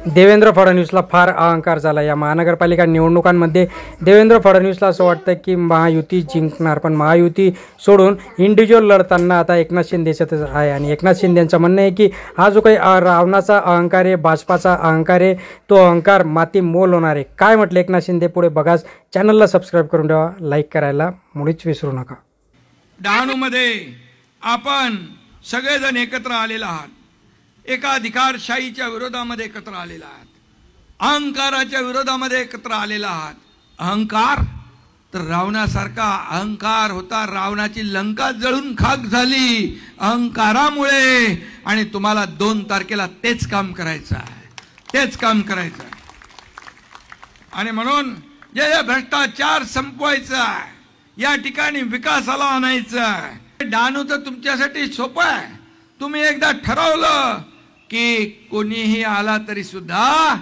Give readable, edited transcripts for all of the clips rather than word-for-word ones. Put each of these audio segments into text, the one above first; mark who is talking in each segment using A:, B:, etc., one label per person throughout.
A: देवेंद्र फडणवीसला फार अहंकार झाला। या महानगरपालिका निवडणुकांमध्ये देवेंद्र फडणवीसला असं वाटतं की महायुती जिंकणार, पण महायुती सोडून इंडिव्हिज्युअल लढताना आता एकनाथ शिंदेच आहे। आणि एकनाथ शिंदेंचं म्हणणं आहे की हा जो काही रावणाचा अहंकार आहे, भाजपाचा अहंकार आहे, तो अहंकार माती मोल होणार आहे। काय म्हटलं एकनाथ शिंदे पुढे बघाच। चॅनलला सबस्क्राईब करून ठेवा, लाईक करायला मुळीच विसरू नका।
B: डहाणूमध्ये आपण सगळेजण एकत्र आलेला आहात, एका अधिकारशाहीच्या विरोधामध्ये एकत्र आलेला आहात, अहंकाराच्या विरोधामध्ये एकत्र आलेला आहात। अहंकार तर रावणासारखा अहंकार होता, रावणाची लंका जळून खाक झाली अहंकारामुळे। आणि तुम्हाला 2 तारखेला तेच काम करायचं आहे, तेच काम करायचं आहे। आणि म्हणून जे भ्रष्टाचार संपवायचा आहे, या ठिकाणी विकासाला आणायचं आहे। डहाणू तर तुमच्यासाठी सोपं आहे। तुम्ही एकदा ठरवलं की कोणीही आला तरी सुद्धा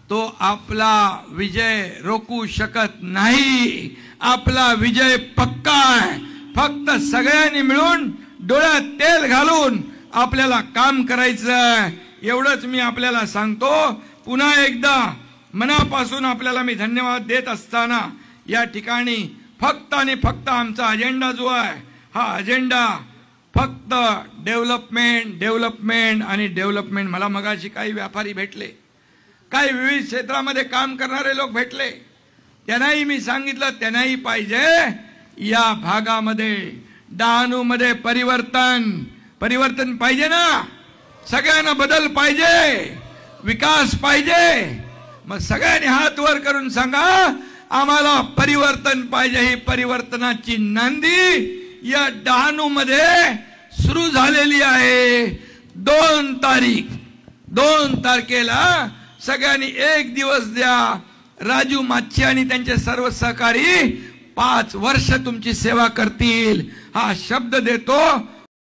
B: तो आपला विजय रोखू शकत नाही। आपला विजय पक्का आहे। फक्त सगळ्यांनी मिळून डोळ्यात तेल घालून आपल्याला काम करायचं, एवढंच मी आपल्याला सांगतो। पुन्हा एकदा मनापासून आपल्याला मी धन्यवाद देत असताना या ठिकाणी फक्त आणि फक्त आमचा अजेंडा जो आहे, हा अजेंडा फक्त डेव्हलपमेंट डेव्हलपमेंट आणि डेव्हलपमेंट। मला मगाशी काही व्यापारी भेटले, काही विविध क्षेत्रामध्ये काम करणारे लोक भेटले, त्यांनाही मी सांगितलं त्यांनाही पाहिजे या भागामध्ये डहाणूमध्ये परिवर्तन पाहिजे ना, सगळ्यांना बदल पाहिजे, विकास पाहिजे। मग सगळ्यांनी हात वर करून सांगा आम्हाला परिवर्तन पाहिजे। ही परिवर्तनाची नांदी या डहाणूमध्ये सुरू झालेली आहे। 2 तारखेला सगळ्यांनी एक दिवस द्या। राजू माच्छी आणि त्यांचे सर्व सहकारी 5 वर्ष तुमची सेवा करतील, हा शब्द देतो।